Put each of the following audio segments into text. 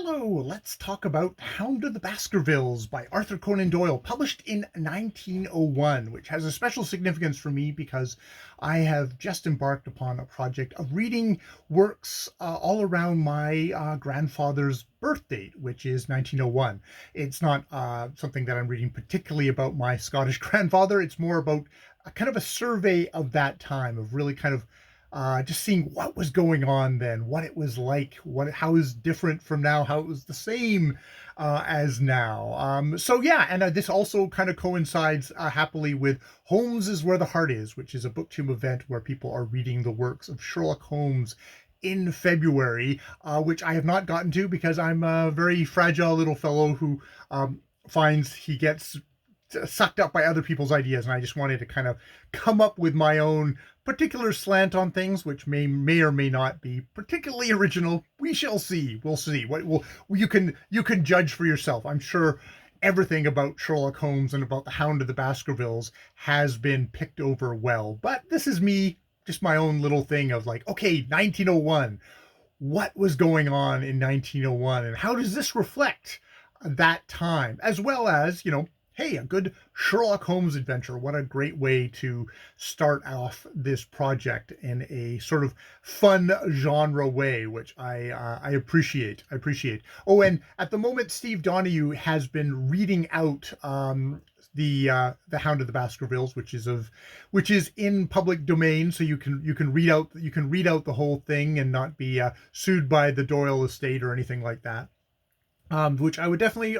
Hello, let's talk about Hound of the Baskervilles by Arthur Conan Doyle, published in 1901, which has a special significance for me because I have just embarked upon a project of reading works all around my grandfather's birth date, which is 1901. It's not something that I'm reading particularly about my Scottish grandfather. It's more about a kind of a survey of that time, of really kind of just seeing what was going on then, what it was like, how it was different from now, how it was the same as now. So yeah, and this also kind of coincides happily with Holmes is Where the Heart Is, which is a booktube event where people are reading the works of Sherlock Holmes in February, which I have not gotten to because I'm a very fragile little fellow who finds he gets sucked up by other people's ideas, and I just wanted to kind of come up with my own particular slant on things, which may or may not be particularly original. We shall see. We'll see. You can judge for yourself. I'm sure everything about Sherlock Holmes and about the Hound of the Baskervilles has been picked over well, but this is me, just my own little thing of like, okay, 1901. What was going on in 1901, and how does this reflect that time, as well as, hey, a good Sherlock Holmes adventure. What a great way to start off this project in a sort of fun genre way, which I appreciate. I appreciate. Oh, and at the moment, Steve Donahue has been reading out the Hound of the Baskervilles, which is in public domain, so you can read out the whole thing and not be sued by the Doyle estate or anything like that. Which I would definitely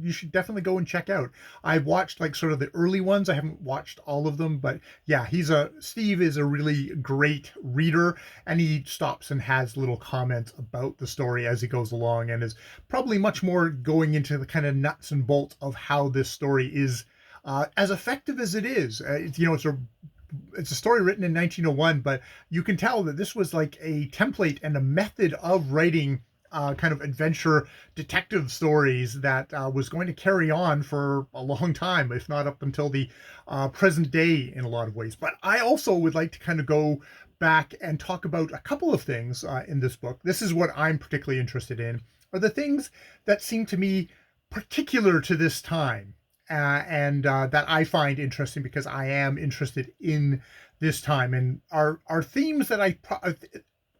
you should definitely go and check out. I've watched like sort of the early ones. I haven't watched all of them, but yeah, Steve is a really great reader, and he stops and has little comments about the story as he goes along, and is probably much more going into the kind of nuts and bolts of how this story is as effective as it is. It's a story written in 1901, but you can tell that this was like a template and a method of writing kind of adventure detective stories that was going to carry on for a long time, if not up until the present day in a lot of ways. But I also would like to kind of go back and talk about a couple of things in this book. This is what I'm particularly interested in, are the things that seem to me particular to this time. And that I find interesting because I am interested in this time, and are themes that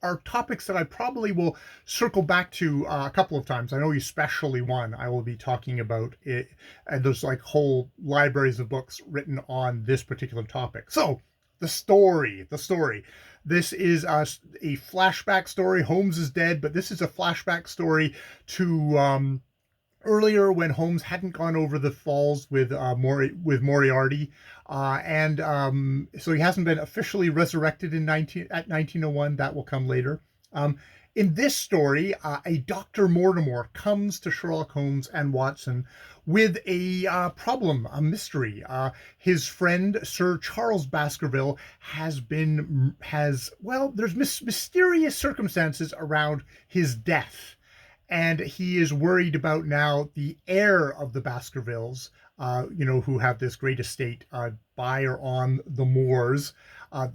are topics that I probably will circle back to a couple of times. I know especially one I will be talking about it, and there's like whole libraries of books written on this particular topic. So the story. This is a flashback story. Holmes is dead, but this is a flashback story to earlier when Holmes hadn't gone over the falls with Moriarty, and so he hasn't been officially resurrected at 1901. That will come later. In this story, a Dr. Mortimer comes to Sherlock Holmes and Watson with a problem, a mystery. His friend Sir Charles Baskerville there's mysterious circumstances around his death. And he is worried about now the heir of the Baskervilles, who have this great estate by or on the moors,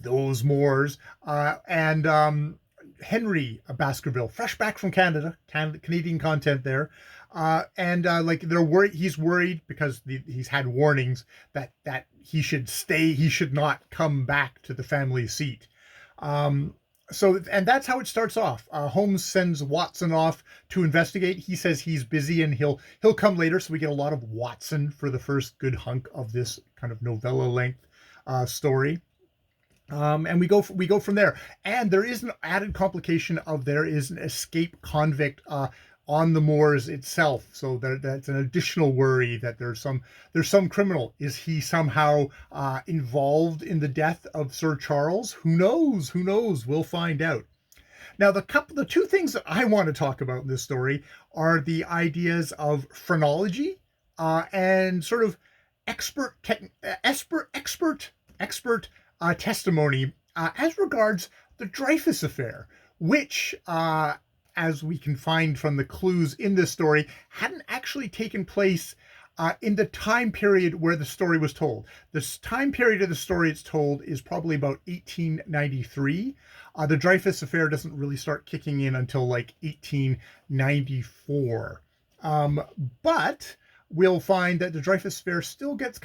those moors, and Henry Baskerville, fresh back from Canadian content there. They're worried. He's worried because he's had warnings that he should stay. He should not come back to the family seat. And that's how it starts off. Holmes sends Watson off to investigate. He says he's busy and he'll come later. So we get a lot of Watson for the first good hunk of this kind of novella length story. And we go from there. And there is an added complication of there is an escape convict on the moors itself. So that's an additional worry that there's some criminal. Is he somehow involved in the death of Sir Charles? Who knows? We'll find out. Now, the two things that I want to talk about in this story are the ideas of phrenology and sort of expert testimony as regards the Dreyfus affair, which as we can find from the clues in this story, hadn't actually taken place in the time period where the story was told. This time period of the story it's told is probably about 1893. The Dreyfus Affair doesn't really start kicking in until like 1894. Um, but we'll find that the Dreyfus Affair still gets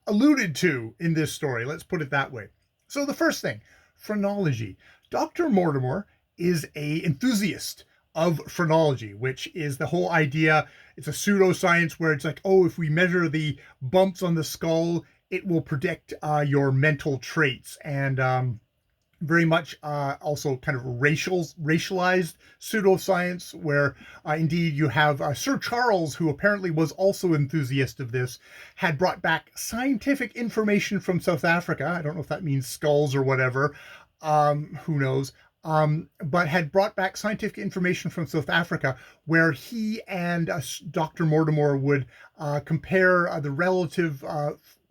alluded to in this story. Let's put it that way. So the first thing, phrenology. Dr. Mortimer is a enthusiast of phrenology, which is the whole idea. It's a pseudoscience where it's like, oh, if we measure the bumps on the skull, it will predict your mental traits. And very much also kind of racialized pseudoscience, where indeed you have Sir Charles, who apparently was also enthusiast of this, had brought back scientific information from South Africa. I don't know if that means skulls or whatever. Who knows? But had brought back scientific information from South Africa, where he and Dr. Mortimer would compare the relative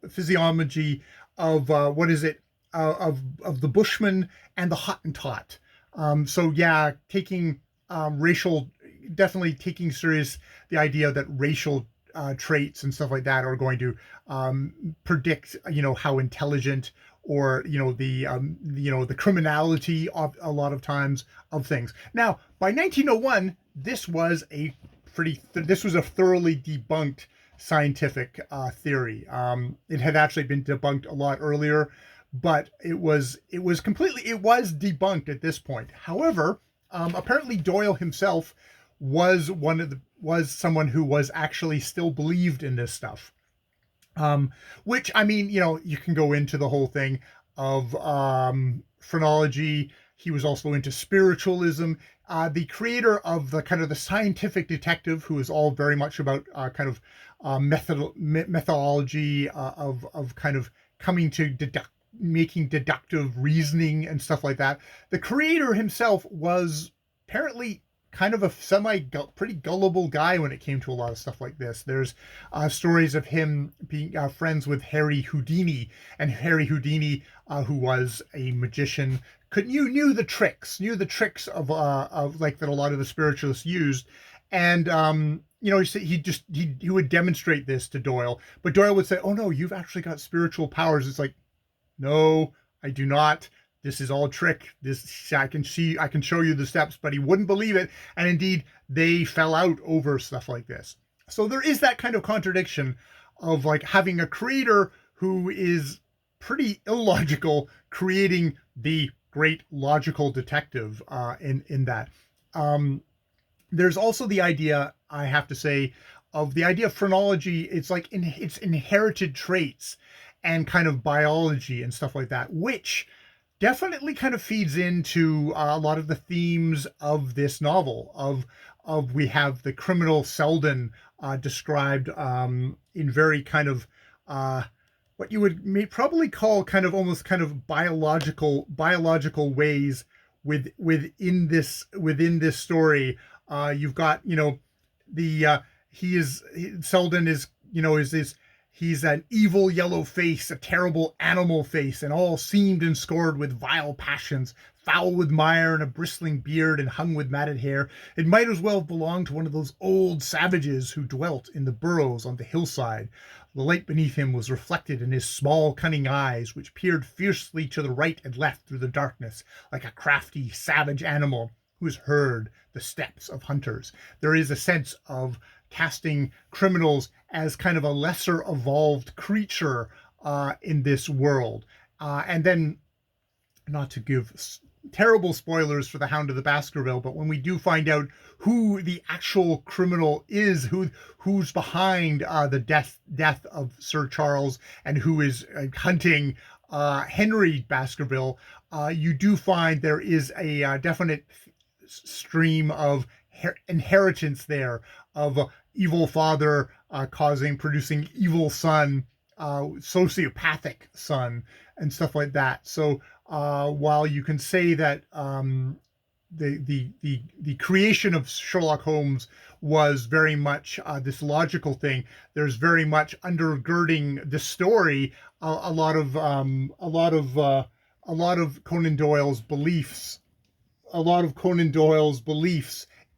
physiology of what is it of the Bushman and the Hottentot. So yeah, taking racial, definitely taking serious the idea that racial traits and stuff like that are going to predict, how intelligent, or the criminality of a lot of times of things. Now, by 1901, this was a thoroughly debunked scientific theory. It had actually been debunked a lot earlier, but it was debunked at this point. However, apparently Doyle himself was someone who was actually still believed in this stuff. Which, I mean, you can go into the whole thing of phrenology. He was also into spiritualism. The creator of the kind of the scientific detective, who is all very much about methodology of kind of coming to making deductive reasoning and stuff like that. The creator himself was apparently kind of a pretty gullible guy when it came to a lot of stuff like this. There's stories of him being friends with Harry Houdini, and Harry Houdini, who was a magician, knew the tricks of like that a lot of the spiritualists used, and he would demonstrate this to Doyle, but Doyle would say, "Oh no, you've actually got spiritual powers." It's like, "No, I do not. This is all trick. I can show you the steps," but he wouldn't believe it. And indeed, they fell out over stuff like this. So there is that kind of contradiction of like having a creator who is pretty illogical creating the great logical detective in that. There's also the idea, I have to say, of the idea of phrenology. It's like it's inherited traits and kind of biology and stuff like that, which definitely kind of feeds into a lot of the themes of this novel. We have the criminal Selden described in very kind of what you would probably call kind of almost kind of biological ways within this story. You've got Selden is he's an evil yellow face, a terrible animal face, and all seamed and scored with vile passions, foul with mire, and a bristling beard, and hung with matted hair. It might as well have belonged to one of those old savages who dwelt in the burrows on the hillside. The light beneath him was reflected in his small, cunning eyes, which peered fiercely to the right and left through the darkness, like a crafty, savage animal who has heard the steps of hunters. There is a sense of casting criminals as kind of a lesser evolved creature in this world. And then, not to give terrible spoilers for The Hound of the Baskerville, but when we do find out who the actual criminal is, who's behind the death of Sir Charles, and who is hunting Henry Baskerville, you do find there is a definite stream of inheritance there, of evil father producing evil son, sociopathic son, and stuff like that. So while you can say that the creation of Sherlock Holmes was very much this logical thing, there's very much undergirding the story a lot of Conan Doyle's beliefs,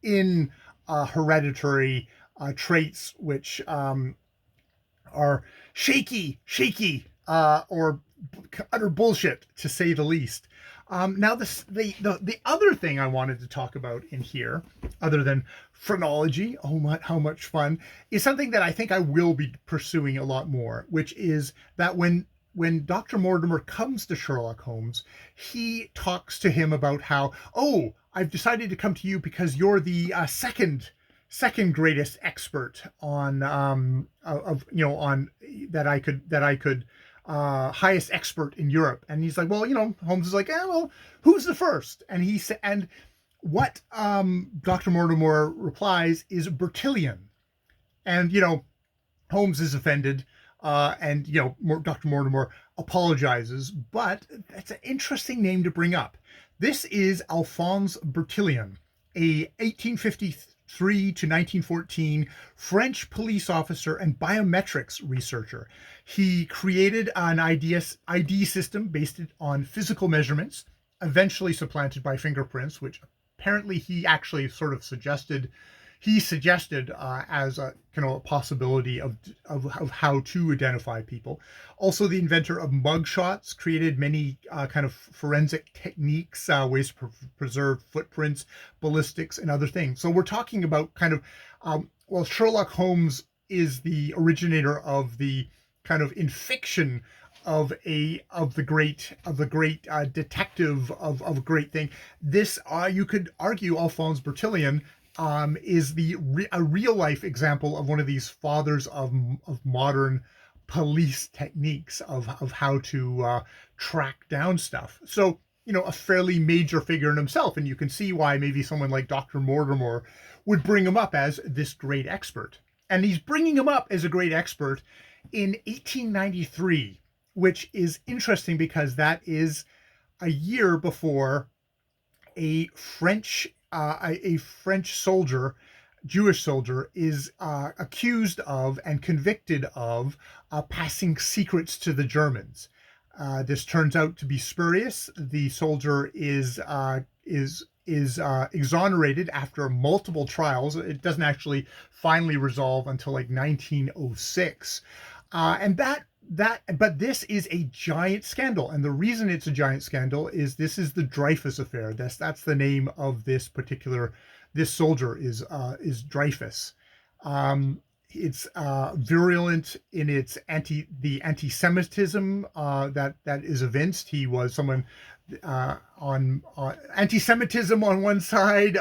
in hereditary traits which are shaky, or utter bullshit, to say the least. Now, the other thing I wanted to talk about in here, other than phrenology, how much fun, is something that I think I will be pursuing a lot more, which is that when Dr. Mortimer comes to Sherlock Holmes, he talks to him about how, oh, I've decided to come to you because you're the second greatest expert on on that I could highest expert in Europe. And he's like, well, Holmes is like, well, who's the first? And he said, and what Dr. Mortimer replies is Bertillon. And Holmes is offended, and Dr. Mortimer apologizes, but that's an interesting name to bring up. This is Alphonse Bertillon, a 1853 to 1914 French police officer and biometrics researcher. He created an ID system based on physical measurements, eventually supplanted by fingerprints, which apparently he actually sort of suggested as a possibility of how to identify people. Also, the inventor of mugshots, created many kind of forensic techniques, ways to preserve footprints, ballistics, and other things. So we're talking about Sherlock Holmes is the originator of the kind of in fiction of the great detective of a great thing. This you could argue Alphonse Bertillon is a real life example of one of these fathers of modern police techniques of how to track down stuff. So a fairly major figure in himself, and you can see why maybe someone like Dr. Mortimer would bring him up as this great expert. And he's bringing him up as a great expert in 1893, which is interesting because that is a year before a French soldier, Jewish soldier, is accused of and convicted of passing secrets to the Germans. This turns out to be spurious. The soldier is exonerated after multiple trials. It doesn't actually finally resolve until like 1906, but this is a giant scandal, and the reason it's a giant scandal is this is the Dreyfus affair. That's the name of this soldier is Dreyfus. It's virulent in its anti-Semitism that is evinced. He was someone on anti-Semitism on one side,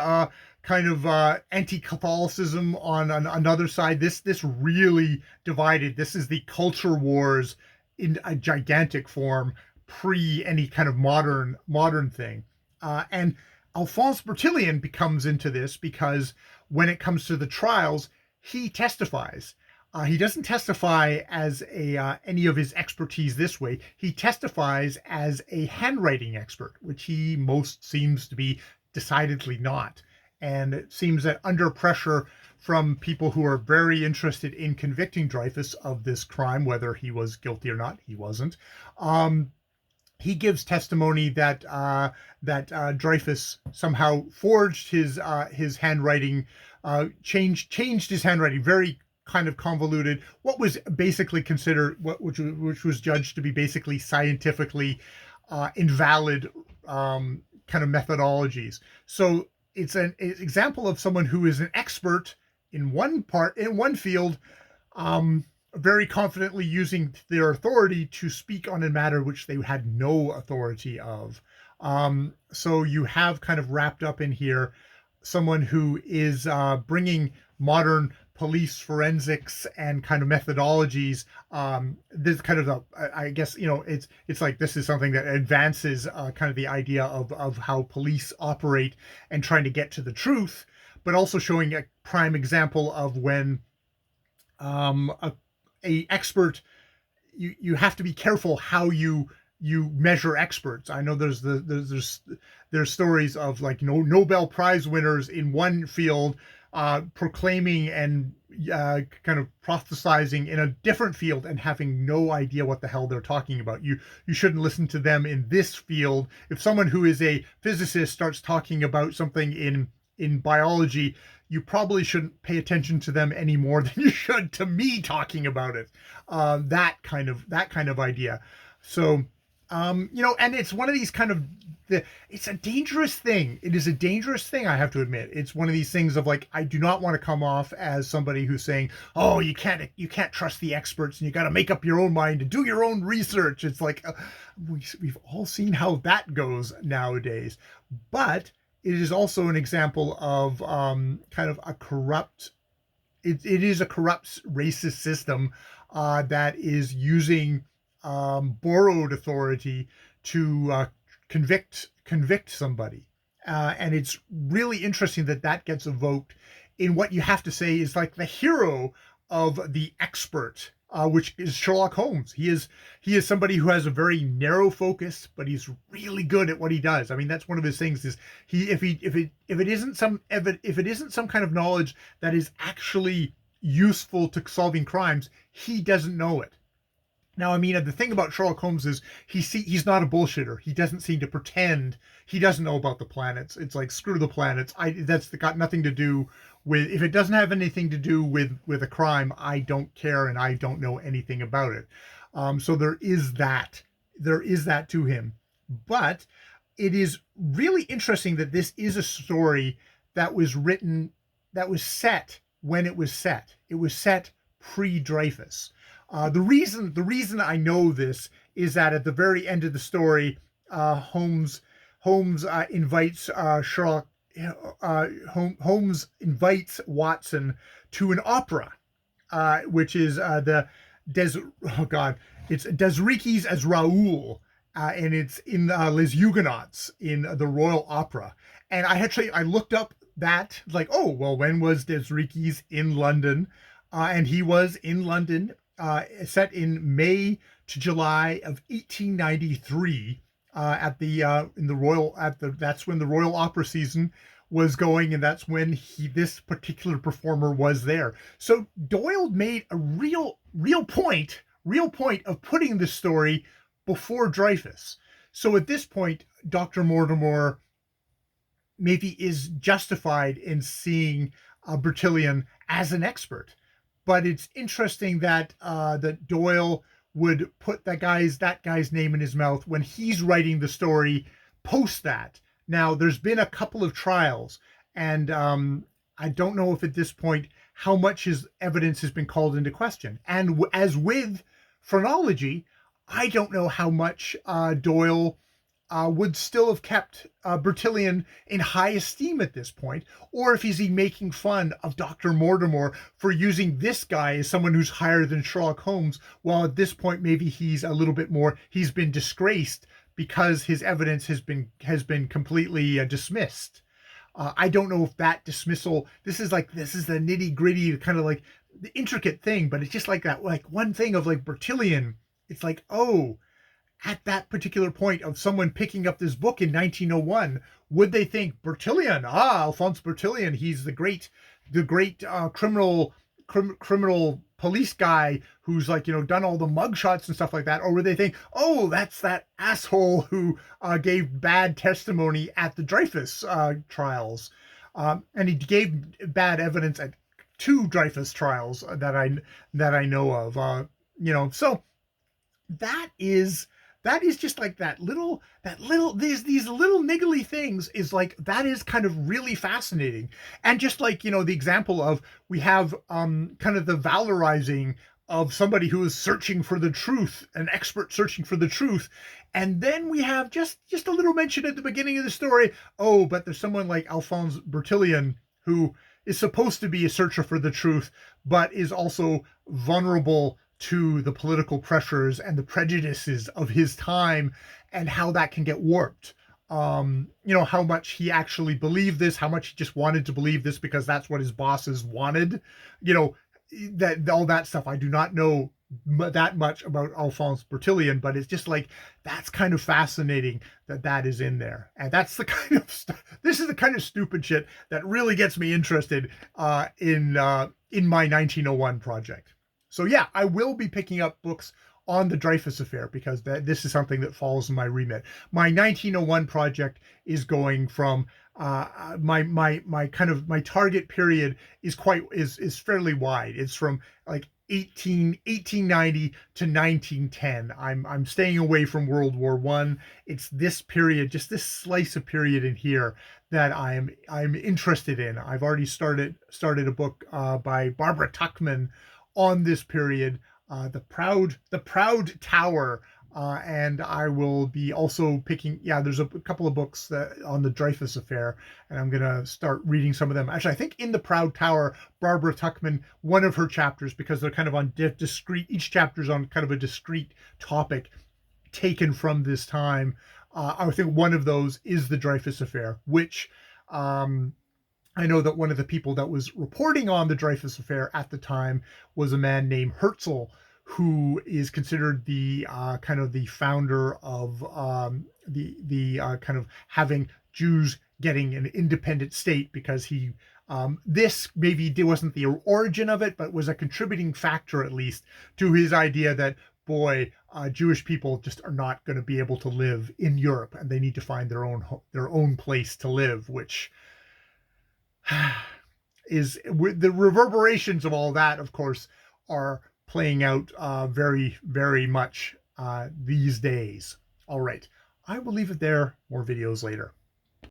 anti-Catholicism on another side. This really divided. This is the culture wars in a gigantic form, pre any kind of modern thing. And Alphonse Bertillon becomes into this because when it comes to the trials, he testifies. He doesn't testify as any of his expertise this way. He testifies as a handwriting expert, which he most seems to be decidedly not. And it seems that under pressure from people who are very interested in convicting Dreyfus of this crime, whether he was guilty or not, he wasn't. He gives testimony that Dreyfus somehow forged his handwriting, changed his handwriting, very kind of convoluted, what was basically considered, which was judged to be basically scientifically invalid kind of methodologies. So it's an example of someone who is an expert in one field, very confidently using their authority to speak on a matter which they had no authority of. So you have kind of wrapped up in here someone who is bringing modern police forensics and kind of methodologies. This kind of I guess it's like this is something that advances kind of the idea of how police operate and trying to get to the truth, but also showing a prime example of when a expert, you have to be careful how you measure experts. I know there's stories of like Nobel Prize winners in one field proclaiming and kind of prophesizing in a different field and having no idea what the hell they're talking about. You shouldn't listen to them in this field. If someone who is a physicist starts talking about something in in biology, you probably shouldn't pay attention to them any more than you should to me talking about it. That kind of idea. So, and it's one of these kind of it's a dangerous thing. It is a dangerous thing, I have to admit. It's one of these things of like, I do not want to come off as somebody who's saying, "Oh, you can't trust the experts, and you got to make up your own mind and do your own research." It's like we've all seen how that goes nowadays. But it is also an example of kind of a corrupt. It is a corrupt racist system that is using borrowed authority to convict somebody, and it's really interesting that that gets evoked in what you have to say is like the hero of the expert, which is Sherlock Holmes. He is somebody who has a very narrow focus, but he's really good at what he does. I mean, that's one of his things. Is if it isn't some kind of knowledge that is actually useful to solving crimes, he doesn't know it. Now, I mean, the thing about Sherlock Holmes is he's not a bullshitter. He doesn't seem to pretend he doesn't know about the planets. It's like, screw the planets. That's got nothing to do with, if it doesn't have anything to do with a crime, I don't care and I don't know anything about it. So there is that. There is that to him. But it is really interesting that this is a story that was written, that was set when it was set. It was set pre-Dreyfus. The reason I know this is that at the very end of the story, Holmes invites Holmes invites Watson to an opera, which is it's Desriques as Raoul, and it's in Les Huguenots in the Royal Opera. And I looked up that, like, oh well, when was Desriques in London? And he was in London. Set in May to July of 1893 that's when the Royal Opera season was going, and that's when this particular performer was there. So Doyle made a real point of putting this story before Dreyfus. So at this point, Dr. Mortimer maybe is justified in seeing Bertillon as an expert. But it's interesting that that Doyle would put that guy's name in his mouth when he's writing the story post that. Now, there's been a couple of trials, and I don't know if at this point how much his evidence has been called into question. And as with phrenology, I don't know how much Doyle would still have kept Bertillon in high esteem at this point, or if he's making fun of Dr. Mortimer for using this guy as someone who's higher than Sherlock Holmes, while at this point maybe he's been disgraced because his evidence has been completely dismissed. I don't know if that dismissal, this is the nitty gritty, kind of like the intricate thing, but it's just like that, like one thing of like Bertillon, it's like, oh, at that particular point of someone picking up this book in 1901, would they think Bertillon, Alphonse Bertillon, he's the great criminal police guy who's done all the mugshots and stuff like that? Or would they think, oh, that's that asshole who gave bad testimony at the Dreyfus trials, and he gave bad evidence at 2 Dreyfus trials that I know of. So that is just like these little niggly things is like, that is kind of really fascinating. And just like, the example of, we have kind of the valorizing of somebody who is searching for the truth, an expert searching for the truth. And then we have just a little mention at the beginning of the story. Oh, but there's someone like Alphonse Bertillon who is supposed to be a searcher for the truth, but is also vulnerable to the political pressures and the prejudices of his time, and how that can get warped. How much he actually believed this, how much he just wanted to believe this because that's what his bosses wanted. That all that stuff. I do not know that much about Alphonse Bertillon, but it's just like, that's kind of fascinating that is in there. And that's the kind of this is the kind of stupid shit that really gets me interested in my 1901 project. So yeah, I will be picking up books on the Dreyfus affair because this is something that falls in my remit. My 1901 project is going from my kind of my target period is fairly wide. It's from like 1890 to 1910. I'm staying away from World War One. It's this period, just this slice of period in here that I'm interested in. I've already started a book by Barbara Tuchman on this period, the Proud Tower. And I will be also picking, yeah, there's a couple of books on the Dreyfus affair, and I'm going to start reading some of them. Actually, I think in the Proud Tower, Barbara Tuchman, one of her chapters, because they're kind of on discrete, each chapter's on kind of a discrete topic taken from this time. I think one of those is the Dreyfus affair, which um, I know that one of the people that was reporting on the Dreyfus affair at the time was a man named Herzl, who is considered the kind of the founder of the kind of having Jews getting an independent state, because he this maybe wasn't the origin of it, but was a contributing factor at least to his idea that, boy, Jewish people just are not going to be able to live in Europe, and they need to find their own place to live, which is the reverberations of all that, of course, are playing out very, very much these days. All right, I will leave it there. More videos later.